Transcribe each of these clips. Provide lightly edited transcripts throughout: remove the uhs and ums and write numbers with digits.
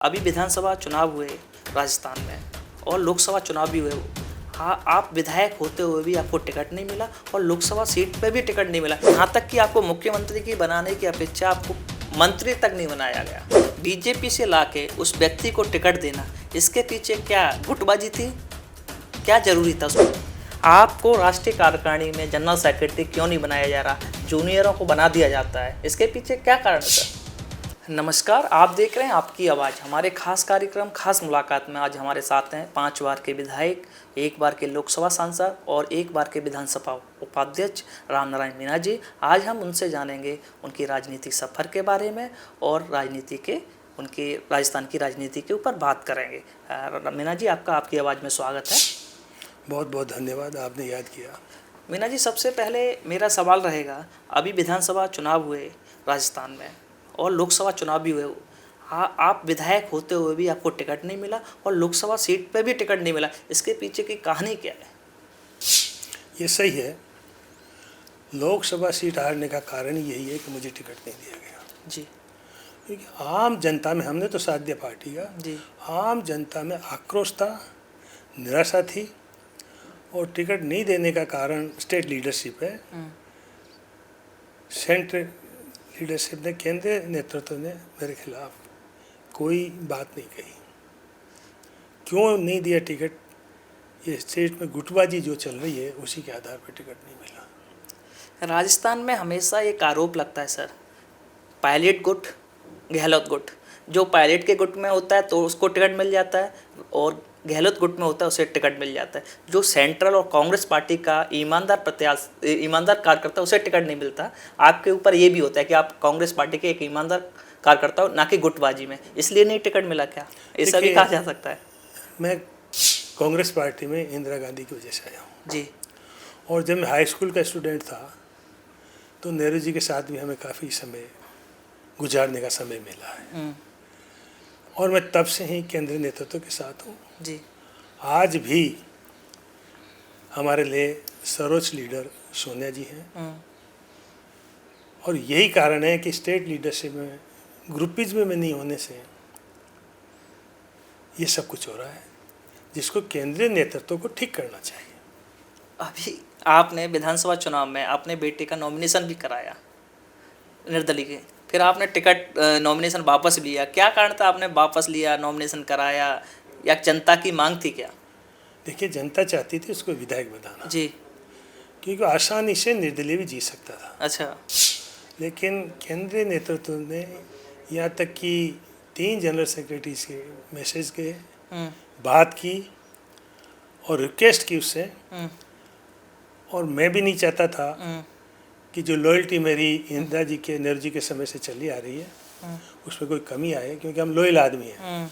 अभी विधानसभा चुनाव हुए राजस्थान में और लोकसभा चुनाव भी हुए। हाँ, आप विधायक होते हुए भी आपको टिकट नहीं मिला और लोकसभा सीट पे भी टिकट नहीं मिला। यहाँ तक कि आपको मुख्यमंत्री की बनाने की अपेक्षा आपको मंत्री तक नहीं बनाया गया। बीजेपी से लाके उस व्यक्ति को टिकट देना, इसके पीछे क्या गुटबाजी थी? क्या जरूरी था उसको? आपको राष्ट्रीय कार्यकारिणी में जनरल सेक्रेटरी क्यों नहीं बनाया जा रहा? जूनियरों को बना दिया जाता है, इसके पीछे क्या कारण है सर? नमस्कार, आप देख रहे हैं आपकी आवाज़। हमारे खास कार्यक्रम खास मुलाकात में आज हमारे साथ हैं 5 बार के विधायक, 1 बार के लोकसभा सांसद और 1 बार के विधानसभा उपाध्यक्ष रामनारायण मीणा जी। आज हम उनसे जानेंगे उनकी राजनीतिक सफ़र के बारे में और उनकी राजस्थान की राजनीति के ऊपर बात करेंगे। मीणा जी, आपकी आवाज़ में स्वागत है। बहुत बहुत धन्यवाद, आपने याद किया। मीणा जी, सबसे पहले मेरा सवाल रहेगा, अभी विधानसभा चुनाव हुए राजस्थान में और लोकसभा चुनाव भी हुए। हाँ, आप विधायक होते हुए भी आपको टिकट नहीं मिला और लोकसभा सीट पे भी टिकट नहीं मिला, इसके पीछे की कहानी क्या है? ये सही है, लोकसभा सीट हारने का कारण यही है कि मुझे टिकट नहीं दिया गया जी। क्योंकि आम जनता में, हमने तो साथ दिया पार्टी का जी। आम जनता में आक्रोश था, निराशा थी और टिकट नहीं देने का कारण स्टेट लीडरशिप है। सेंट्रल लीडरशिप ने, केंद्रीय नेतृत्व ने मेरे खिलाफ कोई बात नहीं कही। क्यों नहीं दिया टिकट? ये स्टेट में गुटबाजी जो चल रही है उसी के आधार पर टिकट नहीं मिला। राजस्थान में हमेशा एक आरोप लगता है सर, पायलट गुट, गहलोत गुट। जो पायलट के गुट में होता है तो उसको टिकट मिल जाता है और गहलोत गुट में होता है उसे टिकट मिल जाता है। जो सेंट्रल और कांग्रेस पार्टी का ईमानदार कार्यकर्ता, उसे टिकट नहीं मिलता। आपके ऊपर ये भी होता है कि आप कांग्रेस पार्टी के एक ईमानदार कार्यकर्ता हो, ना कि गुटबाजी में, इसलिए नहीं टिकट मिला क्या? ऐसा भी कहा जा सकता है। मैं कांग्रेस पार्टी में इंदिरा गांधी की वजह से आया हूँ जी। और जब मैं हाई स्कूल का स्टूडेंट था तो नेहरू जी के साथ भी हमें काफ़ी समय गुजारने का समय मिला है और मैं तब से ही केंद्रीय नेतृत्व के साथ हूँ। जी। आज भी हमारे लिए सर्वोच्च लीडर सोनिया जी हैं और यही कारण है कि स्टेट लीडरशिप में ग्रुपिज्म में नहीं होने से ये सब कुछ हो रहा है, जिसको केंद्रीय नेतृत्व को ठीक करना चाहिए। अभी आपने विधानसभा चुनाव में अपने बेटे का नॉमिनेशन भी कराया निर्दलीय के, फिर आपने टिकट नॉमिनेशन वापस लिया। क्या कारण था आपने वापस लिया, नॉमिनेशन कराया, या जनता की मांग थी क्या? देखिए, जनता चाहती थी उसको विधायक बनाना जी। क्योंकि आसानी से निर्दलीय भी जी सकता था। अच्छा। लेकिन केंद्रीय नेतृत्व ने यहाँ तक कि 3 जनरल सेक्रेटरी के मैसेज के बात की और रिक्वेस्ट की उससे, और मैं भी नहीं चाहता था कि जो लॉयल्टी मेरी इंदिरा जी के, नेहरू जी के समय से चली आ रही है उसमें कोई कमी आए, क्योंकि हम लॉयल आदमी हैं।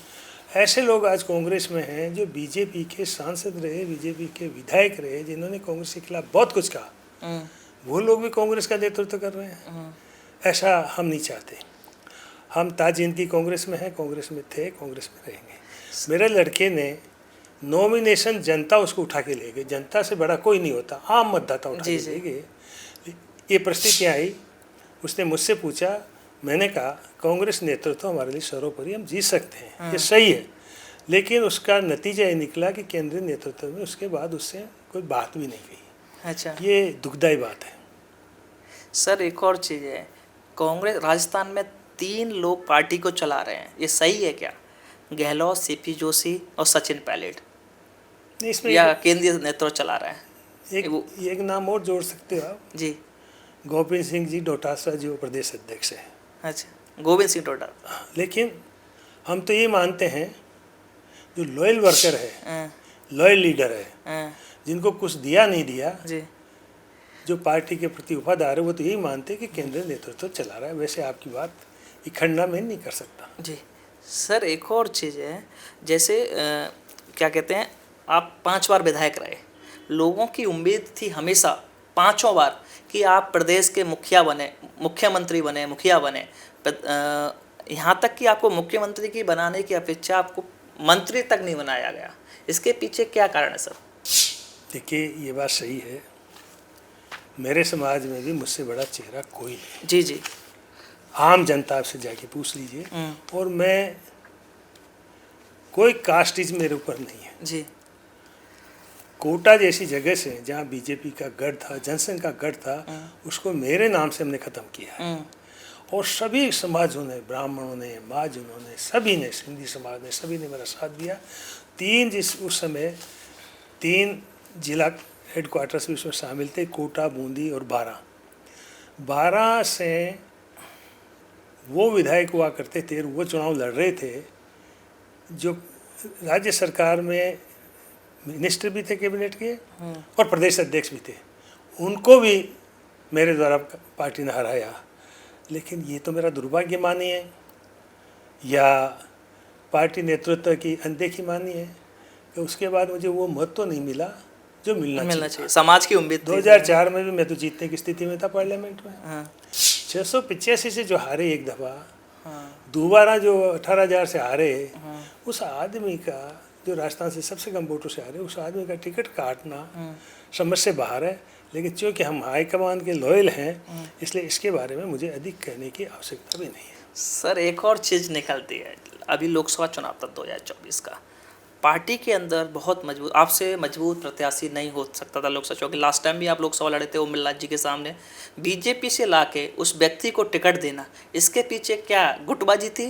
ऐसे लोग आज कांग्रेस में हैं जो बीजेपी के सांसद रहे, बीजेपी के विधायक रहे, जिन्होंने कांग्रेस के खिलाफ बहुत कुछ कहा, वो लोग भी कांग्रेस का नेतृत्व कर रहे हैं। ऐसा हम नहीं चाहते। हम ताजिंदगी कांग्रेस में हैं, कांग्रेस में थे, कांग्रेस में रहेंगे। मेरे लड़के ने नॉमिनेशन, जनता उसको उठा के ले गई। जनता से बड़ा कोई नहीं होता, आम मतदाता उठा के ले गए। ये परिस्थितियाँ आई, उसने मुझसे पूछा, मैंने कहा कांग्रेस नेतृत्व हमारे लिए सर्वोपरि, हम जीत सकते हैं, ये सही है। लेकिन उसका नतीजा ये निकला कि केंद्रीय नेतृत्व में उसके बाद उससे कोई बात भी नहीं कही। अच्छा। ये दुखदायी बात है सर, एक और चीज़ है, कांग्रेस राजस्थान में 3 लोग पार्टी को चला रहे हैं, ये सही है क्या? गहलोत, सीपी जोशी और सचिन पायलट, इसमें या केंद्रीय नेतृत्व चला रहा है? एक नाम और जोड़ सकते हो आप जी। गोविंद सिंह जी डोटासरा जी, वो प्रदेश अध्यक्ष है। अच्छा, गोविंद सिंह डोटासरा। लेकिन हम तो ये मानते हैं जो लॉयल वर्कर है, लॉयल लीडर है, जिनको कुछ दिया नहीं दिया जी, जो पार्टी के प्रति वफादार है, वो तो यही मानते हैं कि केंद्रीय नेतृत्व चला रहा है। वैसे आपकी बात इखंडना में नहीं कर सकता। जी। सर, एक और चीज़ है, जैसे क्या कहते हैं, आप 5 बार विधायक रहे, लोगों की उम्मीद थी हमेशा 5 बार कि आप प्रदेश के मुख्यमंत्री बने, मुखिया बने। यहाँ तक कि आपको मुख्यमंत्री की बनाने की अपेक्षा आपको मंत्री तक नहीं बनाया गया, इसके पीछे क्या कारण है सर? देखिए, ये बात सही है, मेरे समाज में भी मुझसे बड़ा चेहरा कोई नहीं। जी जी। आम जनता से जाके पूछ लीजिए। और मैं कोई कास्टिज मेरे ऊपर नहीं है जी। कोटा जैसी जगह से जहाँ बीजेपी का गढ़ था, जनसंघ का गढ़ था, उसको मेरे नाम से हमने ख़त्म किया है। और सभी समाजों ने, ब्राह्मणों ने, महाजनों ने, सभी ने, सिंधी समाज ने, सभी ने मेरा साथ दिया। उस समय 3 जिला हेडक्वार्टर्स भी उसमें शामिल थे, कोटा, बूंदी और 12 से वो विधायक हुआ करते थे, वो चुनाव लड़ रहे थे जो राज्य सरकार में मिनिस्टर भी थे कैबिनेट के और प्रदेश अध्यक्ष भी थे। उनको भी मेरे द्वारा पार्टी ने हराया। लेकिन ये तो मेरा दुर्भाग्य मानी है या पार्टी नेतृत्व की अनदेखी मानी है कि उसके बाद मुझे वो मत तो नहीं मिला जो मिलना चाहिए। समाज की उम्मीद 2004 में भी मैं तो जीतने की स्थिति में था पार्लियामेंट में। 685 से जो हारे एक दफ़ा, दोबारा जो 18,000 से हारे, उस आदमी का जो राजस्थान से सबसे कम वोटों से हारे, उस आदमी का टिकट काटना समझ से बाहर है। लेकिन चूँकि हम हाईकमान के लॉयल हैं, इसलिए इसके बारे में मुझे अधिक कहने की आवश्यकता भी नहीं है। सर एक और चीज़ निकलती है, अभी लोकसभा चुनाव था 2024 का, पार्टी के अंदर बहुत मजबूत, आपसे मजबूत प्रत्याशी नहीं हो सकता था लोकसभा, क्योंकि लास्ट टाइम भी आप लोकसभा लड़े थे ओमबिरला जी के सामने। बीजेपी से लाके उस व्यक्ति को टिकट देना, इसके पीछे क्या गुटबाजी थी,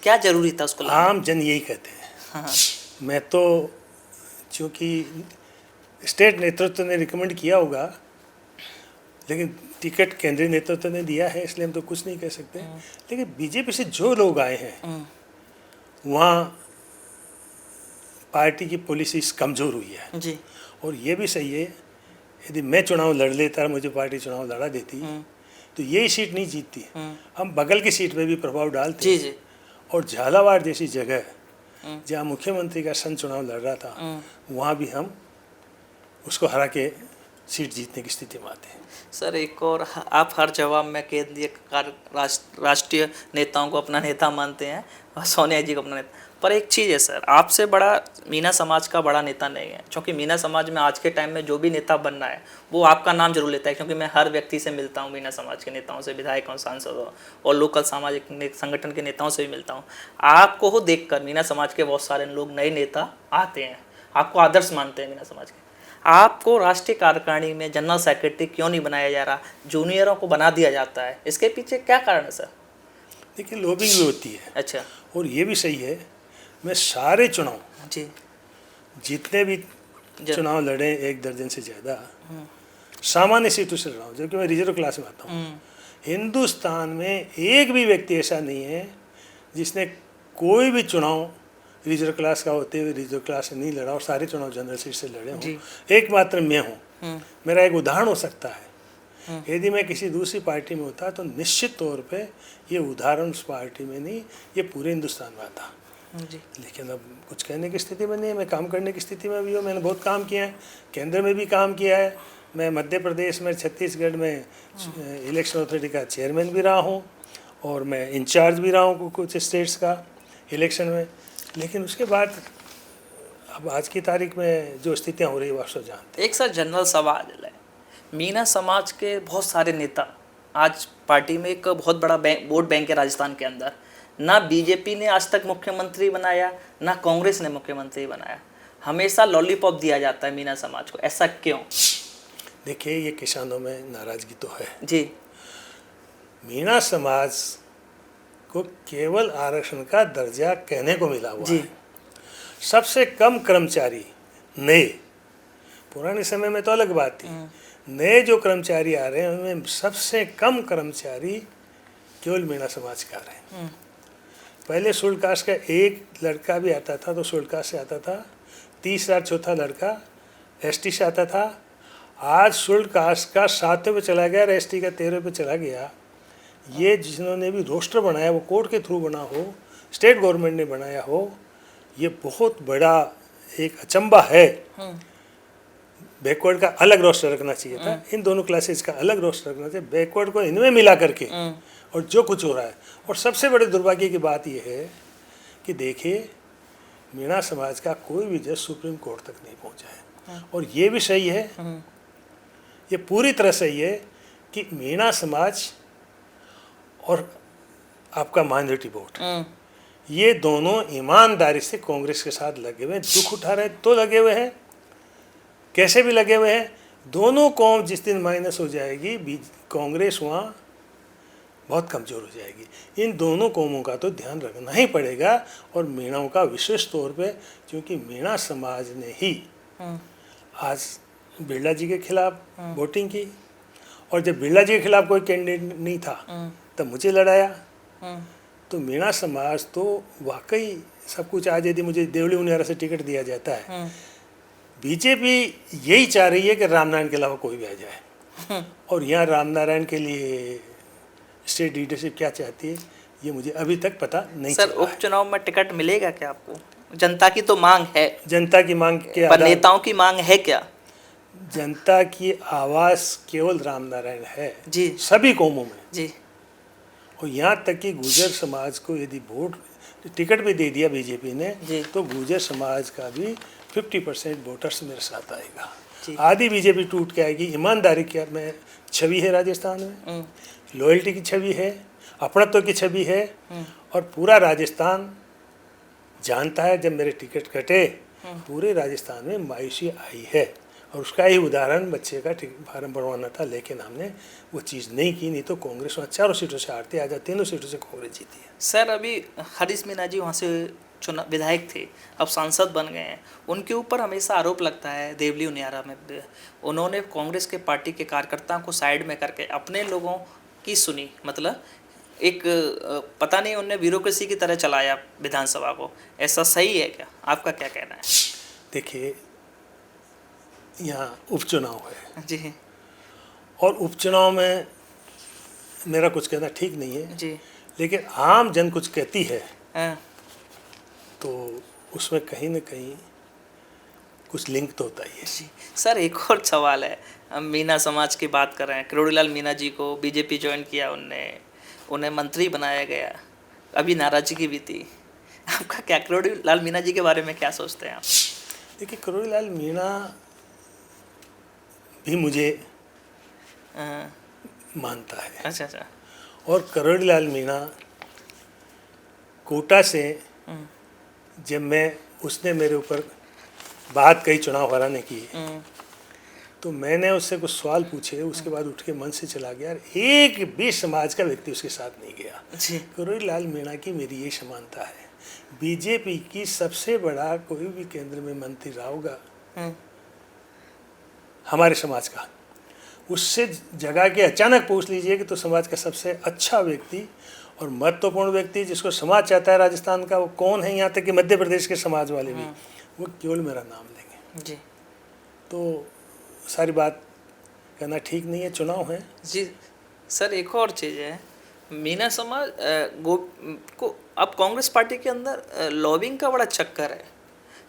क्या जरूरी था उसको लाना? आम जन यही कहते हैं। हाँ। मैं तो चूँकि स्टेट नेतृत्व ने रिकमेंड किया होगा, लेकिन टिकट केंद्रीय नेतृत्व ने दिया है, इसलिए हम तो कुछ नहीं कह सकते। लेकिन बीजेपी से जो लोग आए हैं वहाँ पार्टी की पॉलिसीज कमज़ोर हुई है जी। और ये भी सही है। यदि मैं चुनाव लड़ लेता, मुझे पार्टी चुनाव लड़ा देती तो यही सीट नहीं जीतती, हम बगल की सीट पे भी प्रभाव डालते। जी जी। और झालावाड़ जैसी जगह जहाँ मुख्यमंत्री का सन चुनाव लड़ रहा था, वहाँ भी हम उसको हरा के सीट जीतने की स्थिति में आते हैं। सर एक और, आप हर जवाब में केंद्रीय राष्ट्रीय नेताओं को अपना नेता मानते हैं और सोनिया जी को अपना नेता, पर एक चीज़ है सर, आपसे बड़ा मीना समाज का बड़ा नेता नहीं है, क्योंकि मीना समाज में आज के टाइम में जो भी नेता बनना है वो आपका नाम जरूर लेता है, क्योंकि मैं हर व्यक्ति से मिलता हूँ, मीना समाज के नेताओं से, विधायकों, सांसदों और लोकल सामाजिक संगठन के नेताओं से भी मिलता हूँ। आपको हो देख कर मीना समाज के बहुत सारे लोग, नए नेता आते हैं, आपको आदर्श मानते हैं मीना समाज के। आपको राष्ट्रीय कार्यकारिणी में जनरल सेक्रेटरी क्यों नहीं बनाया जा रहा, जूनियरों को बना दिया जाता है, इसके पीछे क्या कारण है सर? देखिए, लॉबिंग भी होती है। अच्छा। और ये भी सही है, मैं सारे चुनाव जी, जितने भी चुनाव लड़े, 1 दर्जन से ज़्यादा, सामान्य सीटों से लड़ा हूँ, जबकि मैं रिजर्व क्लास में आता हूँ। हिंदुस्तान में एक भी व्यक्ति ऐसा नहीं है जिसने कोई भी चुनाव रिजर्व क्लास का होते हुए रिजर्व क्लास से नहीं लड़ा और सारे चुनाव जनरल सीट से लड़े हों। एकमात्र मैं हूँ। मेरा एक उदाहरण हो सकता है, यदि मैं किसी दूसरी पार्टी में होता तो निश्चित तौर पे ये उदाहरण उस पार्टी में नहीं, ये पूरे हिंदुस्तान में आता। जी। लेकिन अब कुछ कहने की स्थिति में नहीं है, मैं काम करने की स्थिति में भी हूँ। मैंने बहुत काम किया है, केंद्र में भी काम किया है। मैं मध्य प्रदेश में, छत्तीसगढ़ में इलेक्शन अथॉरिटी का चेयरमैन भी रहा हूँ और मैं इंचार्ज भी रहा हूँ कुछ स्टेट्स का इलेक्शन में। लेकिन उसके बाद अब आज की तारीख में जो स्थितियाँ हो रही है वो आप सब जानते हैं। एक सर जनरल सवाल है, मीना समाज के बहुत सारे नेता आज पार्टी में एक बहुत बड़ा वोट बैंक है राजस्थान के अंदर, ना बीजेपी ने आज तक मुख्यमंत्री बनाया, ना कांग्रेस ने मुख्यमंत्री बनाया, हमेशा लॉलीपॉप दिया जाता है मीना समाज को, ऐसा क्यों? देखिए, ये किसानों में नाराजगी तो है जी। मीना समाज को केवल आरक्षण का दर्जा कहने को मिला हुआ है। सबसे कम कर्मचारी नए, पुराने समय में तो अलग बात थी, नए जो कर्मचारी आ रहे हैं उनमें सबसे कम कर्मचारी केवल मीना समाज का आ रहे हैं। पहले शेड्यूल्ड कास्ट का एक लड़का भी आता था तो शेड्यूल्ड कास्ट से आता था, तीसरा चौथा लड़का एसटी से आता था। आज शेड्यूल्ड कास्ट का 7वें पे चला गया और एसटी का 13वें पे चला गया। ये जिन्होंने भी रोस्टर बनाया वो कोर्ट के थ्रू बना हो, स्टेट गवर्नमेंट ने बनाया हो, ये बहुत बड़ा एक अचंबा है। बैकवर्ड का अलग रोस्टर रखना चाहिए था, इन दोनों क्लासेस का अलग रोस्टर रखना चाहिए, बैकवर्ड को इनमें मिला करके। और जो कुछ हो रहा है, और सबसे बड़े दुर्भाग्य की बात यह है कि देखिए, मीणा समाज का कोई भी जज सुप्रीम कोर्ट तक नहीं पहुंचा है। और ये भी सही है, ये पूरी तरह सही है कि मीणा समाज और आपका माइनॉरिटी वोट, ये दोनों ईमानदारी से कांग्रेस के साथ लगे हुए हैं, दुख उठा रहे तो लगे हुए हैं, कैसे भी लगे हुए हैं। दोनों कौम जिस दिन माइनस हो जाएगी, कांग्रेस वहाँ बहुत कमज़ोर हो जाएगी। इन दोनों कौमों का तो ध्यान रखना ही पड़ेगा। और मीणाओं का विशेष तौर पे, क्योंकि मीणा समाज ने ही आज बिरला जी के खिलाफ वोटिंग की, और जब बिरला जी के खिलाफ कोई कैंडिडेट नहीं था तब मुझे लड़ाया। तो मीणा समाज तो वाकई सब कुछ। आज यदि मुझे देवली उनियारा से टिकट दिया जाता है, बीजेपी यही चाह रही है कि रामनारायण के अलावा कोई भी आ जाए। और यहाँ रामनारायण के लिए स्टेट लीडरशिप क्या चाहती है, ये मुझे अभी तक पता नहीं सर, चला है। उपचुनाव में टिकट मिलेगा क्या आपको? जनता की तो मांग है, जनता की मांग के पर नेताओं की मांग है क्या? जनता की आवाज़ केवल रामनारायण है जी सभी कौमों में। जी। और यहाँ तक कि गुर्जर समाज को यदि वोट टिकट भी दे दिया बीजेपी ने, तो गुर्जर समाज का भी 50% वोटर्स मेरे साथ आएगा। आधी बीजेपी टूट के आएगी। ईमानदारी क्या में छवि है राजस्थान में, लॉयल्टी की छवि है, अपनत्व की छवि है। और पूरा राजस्थान जानता है, जब मेरे टिकट कटे पूरे राजस्थान में मायूसी आई है। और उसका ही उदाहरण बच्चे का फार्म भरवाना था, लेकिन हमने वो चीज़ नहीं की। नहीं तो कांग्रेस वहाँ 4 सीटों से हारती, आज 3 सीटों से कांग्रेस जीती है। सर, अभी हरीश मीणा जी वहाँ से चुनाव विधायक थे, अब सांसद बन गए हैं। उनके ऊपर हमेशा आरोप लगता है, देवली उनियारा में उन्होंने कांग्रेस के पार्टी के कार्यकर्ताओं को साइड में करके अपने लोगों की सुनी। मतलब एक पता नहीं, उन्होंने ब्यूरोक्रेसी की तरह चलाया विधानसभा को। ऐसा सही है क्या? आपका क्या कहना है? देखिए, यहाँ उपचुनाव है जी, और उपचुनाव में मेरा कुछ कहना ठीक नहीं है जी, लेकिन आम जन कुछ कहती है हाँ, तो उसमें कहीं ना कहीं कुछ लिंक तो होता ही है। जी। सर, एक और सवाल है, हम मीणा समाज की बात कर रहे हैं। किरोड़ीलाल मीणा जी को बीजेपी ज्वाइन किया, उन्हें मंत्री बनाया गया, अभी नाराजगी भी थी। आपका क्या किरोड़ीलाल मीणा जी के बारे में क्या सोचते हैं आप? देखिए, किरोड़ीलाल मीणा भी मुझे मानता है। अच्छा अच्छा। और किरोड़ीलाल मीणा कोटा से जब उसने मेरे ऊपर बात कही चुनाव हराने की, तो मैंने उससे कुछ सवाल पूछे, उसके बाद उठ के मन से चला गया। एक भी समाज का व्यक्ति उसके साथ नहीं गया। किरोड़ीलाल मीणा की मेरी ये समानता है। बीजेपी की सबसे बड़ा कोई भी केंद्र में मंत्री रहा होगा हमारे समाज का, उससे जगह के अचानक पूछ लीजिए कि तो समाज का सबसे अच्छा व्यक्ति और महत्वपूर्ण व्यक्ति जिसको समाज चाहता है राजस्थान का, वो कौन है। यहाँ तक कि मध्य प्रदेश के समाज वाले भी वो केवल मेरा नाम लेंगे। जी। तो सारी बात कहना ठीक नहीं है, चुनाव है। जी सर, एक और चीज़ है, मीणा समाज को अब कांग्रेस पार्टी के अंदर लॉबिंग का बड़ा चक्कर है।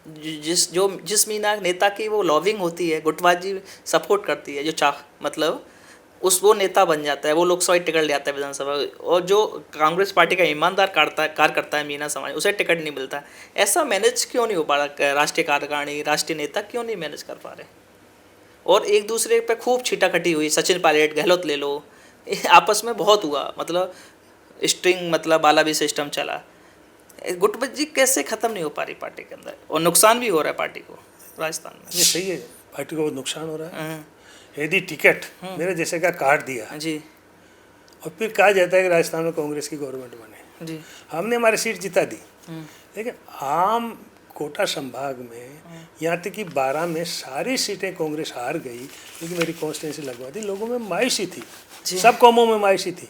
जिस मीणा नेता की वो लॉबिंग होती है, गुटबाजी सपोर्ट करती है, जो मतलब वो नेता बन जाता है, वो लोकसभा टिकट ले आता है विधानसभा। और जो कांग्रेस पार्टी का ईमानदार कार्यकर्ता है मीणा समाज, उसे टिकट नहीं मिलता। ऐसा मैनेज क्यों नहीं हो पा रहा? राष्ट्रीय कार्यकारिणी, राष्ट्रीय नेता क्यों नहीं मैनेज कर पा रहे? और एक दूसरे पे खूब छीटाखटी हुई, सचिन पायलट, गहलोत ले लो, आपस में बहुत हुआ, मतलब स्ट्रिंग, मतलब बाला भी सिस्टम चला। गुटबाजी कैसे ख़त्म नहीं हो पा रही पार्टी के अंदर, और नुकसान भी हो रहा है पार्टी को राजस्थान में। ये सही है, पार्टी को नुकसान हो रहा है। यदि टिकट मेरे जैसे का काट दिया जी, और फिर कहा जाता है कि राजस्थान में कांग्रेस की गवर्नमेंट बने, जी, हमने हमारी सीट जिता दी, लेकिन आम कोटा संभाग में यहाँ तक कि 12 में सारी सीटें कांग्रेस हार गई, लेकिन मेरी कॉन्स्टिट्यूंसी लगवा दी। लोगों में मायूसी थी, सब कौमों में मायूसी थी।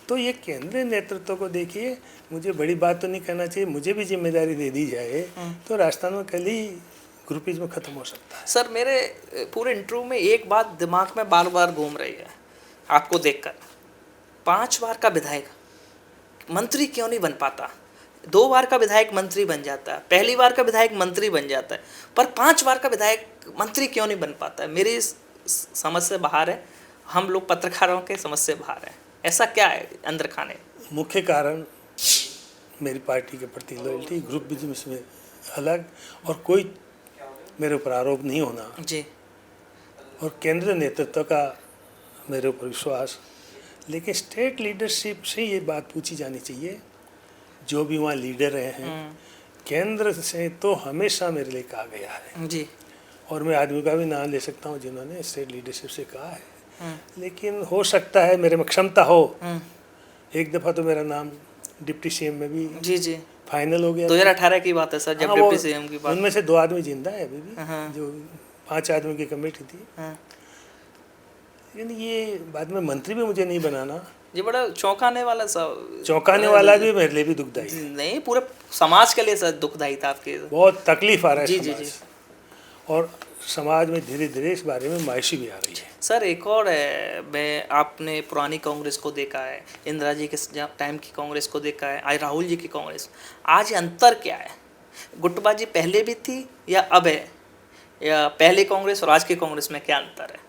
तो ये केंद्रीय नेतृत्व को देखिए, मुझे बड़ी बात तो नहीं करना चाहिए, मुझे भी जिम्मेदारी दे दी जाए तो राजस्थान में कल ही ग्रुपिज्म खत्म हो सकता है। सर, मेरे पूरे इंटरव्यू में एक बात दिमाग में बार बार घूम रही है आपको देखकर, 5 बार का विधायक मंत्री क्यों नहीं बन पाता? 2 बार का विधायक मंत्री बन जाता है, पहली बार का विधायक मंत्री बन जाता है, पर 5 बार का विधायक मंत्री क्यों नहीं बन पाता है? मेरी समझ से बाहर है, हम लोग पत्रकारों के समझ से बाहर है। ऐसा क्या है अंदर खाने? मुख्य कारण मेरी पार्टी के प्रति लॉयल्टी, ग्रुप बिजनेस में अलग, और कोई मेरे ऊपर आरोप नहीं होना जी, और केंद्रीय नेतृत्व का मेरे ऊपर विश्वास। लेकिन स्टेट लीडरशिप से ये बात पूछी जानी चाहिए जो भी वहाँ लीडर रहे हैं, केंद्र से तो हमेशा मेरे लिए कहा गया है जी। और मैं आदमी का भी नाम ले सकता हूँ जिन्होंने स्टेट लीडरशिप से कहा है। लेकिन हो सकता है मेरे में क्षमता हो, एक दफ़ा तो मेरा नाम डिप्टी सीएम में भी जी जी फाइनल हो गया। 2018 की बात है सर, जब हाँ, डिप्टी सीएम की बात। उनमें से 2 आदमी जिंदा है अभी भी, हाँ। जो 5 आदमी की कमेटी थी। हाँ। लेकिन ये बाद में मंत्री भी मुझे नहीं बनाना, ये बड़ा चौंकाने वाला सब, चौंकाने वाला भी मेरे लिए भी दुखदाई है। नहीं, पूरे समाज के लिए सर दुखदाई था आपके। बहुत तकलीफ आ रहा है जी जी समाज, जी। और समाज में धीरे धीरे इस बारे में मायूसी भी आ रही है। सर एक और है, मैं आपने पुरानी कांग्रेस को देखा है, इंदिरा जी के टाइम की कांग्रेस को देखा है, आज राहुल जी की कांग्रेस, आज अंतर क्या है? गुटबाजी पहले भी थी या अब है, या पहले कांग्रेस और आज की कांग्रेस में क्या अंतर है?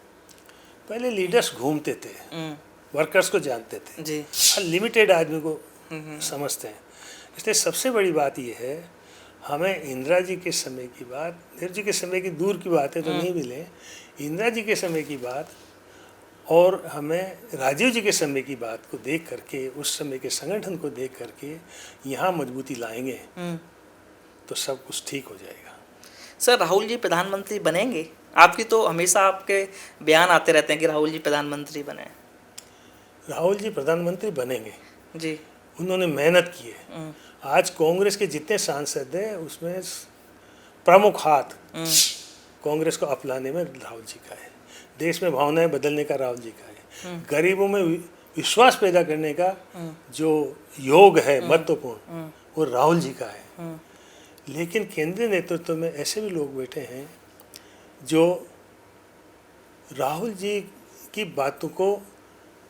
पहले लीडर्स घूमते थे, वर्कर्स को जानते थे, जी। लिमिटेड आदमी को समझते हैं। इसलिए सबसे बड़ी बात यह है, हमें इंदिरा जी के समय की बात, नेहरू जी के समय की दूर की बातें तो नहीं मिले, इंदिरा जी के समय की बात और हमें राजीव जी के समय की बात को देख करके, उस समय के संगठन को देख करके यहाँ मजबूती लाएंगे तो सब कुछ ठीक हो जाएगा। सर राहुल जी प्रधानमंत्री बनेंगे? आपकी तो हमेशा आपके बयान आते रहते हैं कि राहुल जी प्रधानमंत्री बने। राहुल जी प्रधानमंत्री बनेंगे जी। उन्होंने मेहनत की है। आज कांग्रेस के जितने सांसद हैं उसमें प्रमुख हाथ कांग्रेस को अपनाने में राहुल जी का है, देश में भावनाएं बदलने का राहुल जी का है, गरीबों में विश्वास पैदा करने का जो योग है महत्वपूर्ण, वो राहुल जी का है। लेकिन केंद्रीय नेतृत्व में ऐसे भी लोग बैठे हैं जो राहुल जी की बातों को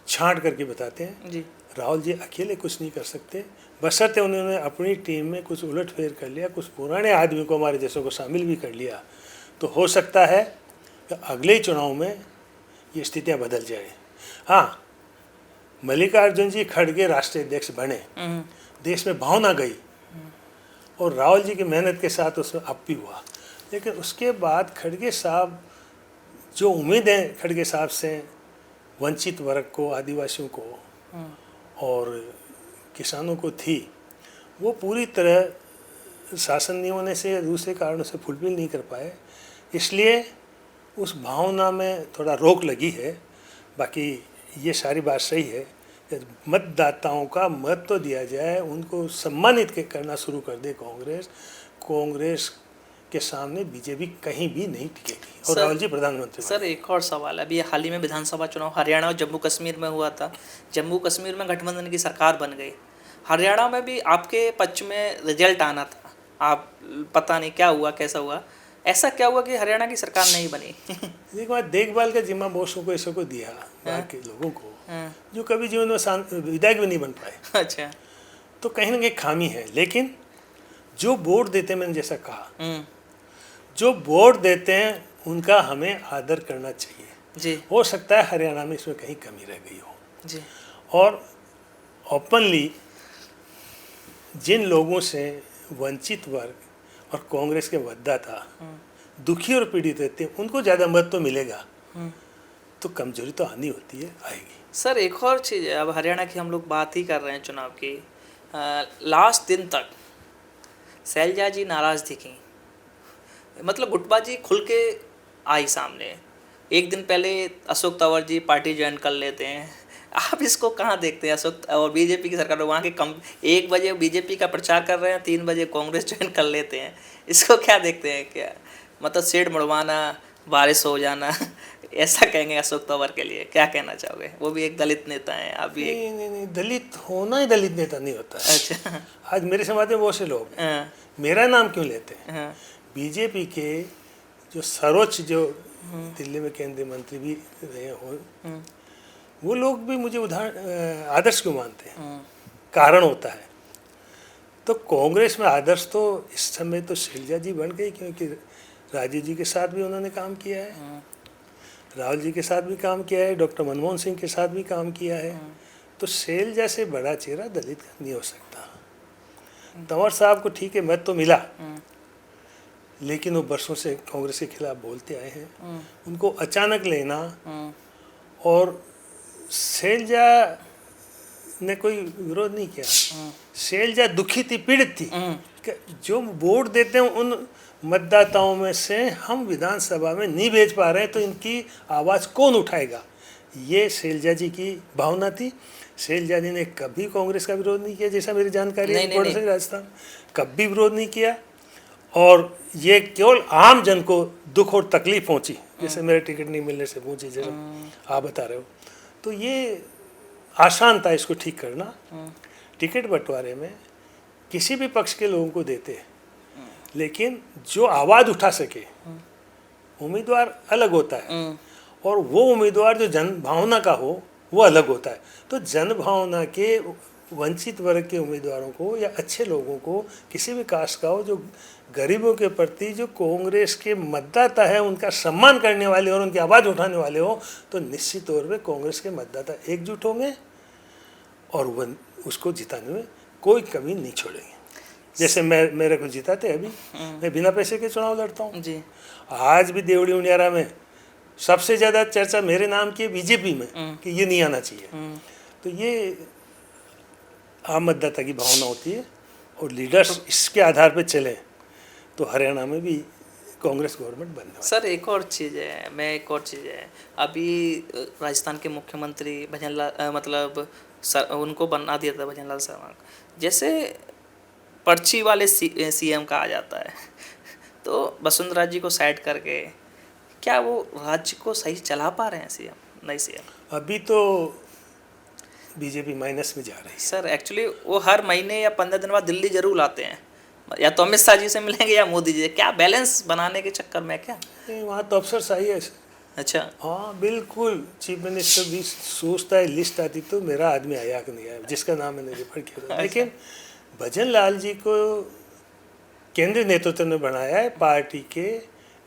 छांट करके बताते हैं जी। राहुल जी अकेले कुछ नहीं कर सकते, बशर्ते उन्होंने अपनी टीम में कुछ उलटफेर कर लिया, कुछ पुराने आदमी को, हमारे जैसों को शामिल भी कर लिया, तो हो सकता है कि अगले चुनाव में ये स्थितियां बदल जाए। हाँ, मल्लिकार्जुन जी खड़गे राष्ट्रीय अध्यक्ष बने, देश में भावना गई और राहुल जी की मेहनत के साथ उसमें अप भी हुआ। लेकिन उसके बाद खड़गे साहब, जो उम्मीदें खड़गे साहब से वंचित वर्ग को, आदिवासियों को और किसानों को थी, वो पूरी तरह शासन नहीं होने से या दूसरे कारणों से फुलफिल नहीं कर पाए। इसलिए उस भावना में थोड़ा रोक लगी है। बाकी ये सारी बात सही है कि मतदाताओं का मत तो दिया जाए, उनको सम्मानित करना शुरू कर दे कांग्रेस। कांग्रेस के सामने बीजेपी कहीं भी नहीं टिकेगी और राहुल जी प्रधानमंत्री। सर एक और सवाल, अभी हाल ही में विधानसभा चुनाव हरियाणा और जम्मू कश्मीर में हुआ था, जम्मू कश्मीर में गठबंधन की सरकार बन गई, हरियाणा में भी आपके पक्ष में रिजल्ट आना था, आप पता नहीं क्या हुआ, कैसा हुआ, ऐसा क्या हुआ कि हरियाणा की सरकार नहीं बनी? एक बात, देखभाल का जिम्मा बहुत को ऐसा को दिया बाहर के लोगों को, जो कभी जीवन में विधायक भी नहीं बन पाए। अच्छा, तो कहीं ना कहीं खामी है। लेकिन जो वोट देते हैं, मैंने जैसा कहा, जो वोट देते हैं उनका हमें आदर करना चाहिए जी। हो सकता है हरियाणा में इसमें कहीं कमी रह गई हो जी। और ओपनली जिन लोगों से वंचित वर्ग और कांग्रेस के मतदाता दुखी और पीड़ित रहते हैं, उनको ज़्यादा मत तो मिलेगा, तो कमजोरी तो आनी होती है, आएगी। सर एक और चीज़ है, अब हरियाणा की हम लोग बात ही कर रहे हैं चुनाव की, लास्ट दिन तक शैलजा जी नाराज़ दिखी, मतलब गुटबाजी खुल के आई सामने। एक दिन पहले अशोक तंवर जी पार्टी ज्वाइन कर लेते हैं, आप इसको कहाँ देखते हैं? अशोक और बीजेपी की सरकार वहाँ के 1 बजे बीजेपी का प्रचार कर रहे हैं, 3 बजे कांग्रेस ज्वाइन कर लेते हैं, इसको क्या देखते हैं? क्या मतलब शेड मुड़वाना, बारिश हो जाना, ऐसा कहेंगे अशोक तंवर के लिए? क्या कहना चाहोगे? वो भी एक दलित नेता हैं, आप भी नहीं, दलित होना ही दलित नेता नहीं होता है। अच्छा, आज मेरे समाज में बहुत से लोग मेरा नाम क्यों लेते हैं? बीजेपी के जो सर्वोच्च, जो दिल्ली में केंद्रीय मंत्री भी रहे हो, वो लोग भी मुझे आदर्श क्यों मानते हैं? कारण होता है। तो कांग्रेस में आदर्श तो इस समय तो शैलजा जी बन गई, क्योंकि राजीव जी के साथ भी उन्होंने काम किया है, राहुल जी के साथ भी काम किया है, डॉक्टर मनमोहन सिंह के साथ भी काम किया है। तो शैलजा से बड़ा चेहरा दलित का नहीं हो सकता। तंवर साहब को ठीक है मत तो मिला, लेकिन वो बरसों से कांग्रेस के खिलाफ बोलते आए हैं। उनको अचानक लेना और शैलजा ने कोई विरोध नहीं किया। शैलजा दुखी थी, पीड़ित थी कि जो वोट देते हैं उन मतदाताओं में से हम विधानसभा में नहीं भेज पा रहे हैं, तो इनकी आवाज़ कौन उठाएगा। ये शैलजा जी की भावना थी। शैलजा जी ने कभी कांग्रेस का विरोध नहीं किया, जैसा मेरी जानकारी है, पड़ोसी राजस्थान कभी विरोध नहीं किया। और ये केवल आम जन को दुख और तकलीफ पहुंची, जैसे मेरे टिकट नहीं मिलने से पहुंची, जैसे आप बता रहे हो। तो ये आसान था इसको ठीक करना। टिकट बंटवारे में किसी भी पक्ष के लोगों को देते, लेकिन जो आवाज़ उठा सके उम्मीदवार अलग होता है, और वो उम्मीदवार जो जन भावना का हो वो अलग होता है। तो जन भावना के वंचित वर्ग के उम्मीदवारों को या अच्छे लोगों को, किसी भी कास्ट का हो, जो गरीबों के प्रति जो कांग्रेस के मतदाता है उनका सम्मान करने वाले और उनकी आवाज़ उठाने वाले हो, तो निश्चित तौर पे कांग्रेस के मतदाता एकजुट होंगे और वो उसको जिताने में कोई कमी नहीं छोड़ेंगे। जैसे मेरे को जिताते अभी, मैं बिना पैसे के चुनाव लड़ता हूँ जी। आज भी देवड़ी उनियारा में सबसे ज़्यादा चर्चा मेरे नाम की बीजेपी में कि ये नहीं आना चाहिए। तो ये आम मतदाता की भावना होती है, और लीडर्स इसके आधार पर चले तो हरियाणा में भी कांग्रेस गवर्नमेंट बनने वाली। सर एक और चीज़ है, अभी राजस्थान के मुख्यमंत्री भजनलाल मतलब सर उनको बना दिया था भजनलाल शर्मा। जैसे पर्ची वाले सीएम कहा जाता है, तो वसुंधरा जी को साइड करके क्या वो राज्य को सही चला पा रहे हैं सीएम, नई सीएम? अभी तो बीजेपी माइनस में जा रही है सर। एक्चुअली वो हर महीने या 15 दिन बाद दिल्ली जरूर आते हैं, या तो अमित शाह जी से मिलेंगे या मोदी जी से। क्या बैलेंस बनाने के चक्कर में क्या? वहाँ तो अफसर सही है। अच्छा, हाँ बिल्कुल। चीफ मिनिस्टर भी सोचता है, लिस्ट आती तो मेरा आदमी आया कि नहीं आया, जिसका नाम मैंने रेफर किया। लेकिन भजन लाल जी को केंद्रीय नेतृत्व ने बनाया है, पार्टी के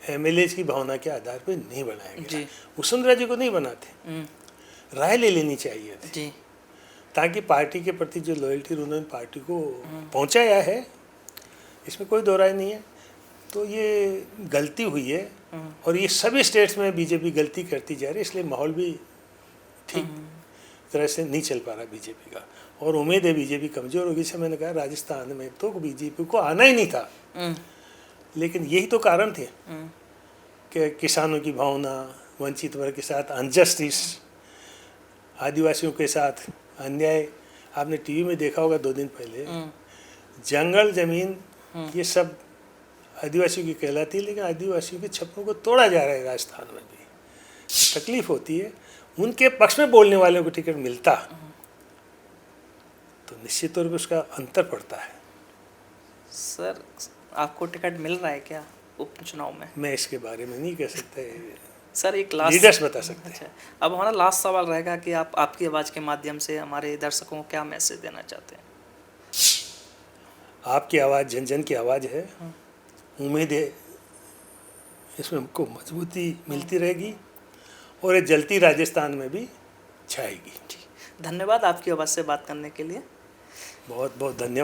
एमएलए की भावना के आधार पर नहीं बनाया गया। वसुंधरा जी को नहीं बनाते, राय ले लेनी चाहिए थी, ताकि पार्टी के प्रति जो लॉयल्टी उन्होंने पार्टी को पहुंचाया है, इसमें कोई दो राय नहीं है। तो ये गलती हुई है, और ये सभी स्टेट्स में बीजेपी गलती करती जा रही है, इसलिए माहौल भी ठीक तरह से नहीं चल पा रहा बीजेपी का। और उम्मीद है बीजेपी कमज़ोर होगी। जैसे मैंने कहा, राजस्थान में तो बीजेपी को आना ही नहीं था, लेकिन यही तो कारण थे कि किसानों की भावना, वंचित वर्ग के साथ अनजस्टिस, आदिवासियों के साथ अन्याय। आपने टीवी में देखा होगा 2 दिन पहले, जंगल जमीन ये सब आदिवासियों की कहलाती है, लेकिन आदिवासियों के छप्परों को तोड़ा जा रहा है राजस्थान में भी। तकलीफ होती है। उनके पक्ष में बोलने वालों को टिकट मिलता तो निश्चित तौर पर उसका अंतर पड़ता है। सर आपको टिकट मिल रहा है क्या उपचुनाव में? मैं इसके बारे में नहीं कह सकता। सर एक लास्ट लीडर्स बता सकते हैं। अच्छा, अब हमारा लास्ट सवाल रहेगा कि आप आपकी आवाज़ के माध्यम से हमारे दर्शकों को क्या मैसेज देना चाहते हैं? आपकी आवाज़ जन जन की आवाज़ है। उम्मीद है इसमें हमको मजबूती मिलती रहेगी, और ये जलती राजस्थान में भी छाएगी। धन्यवाद आपकी आवाज़ से बात करने के लिए। बहुत बहुत धन्यवाद।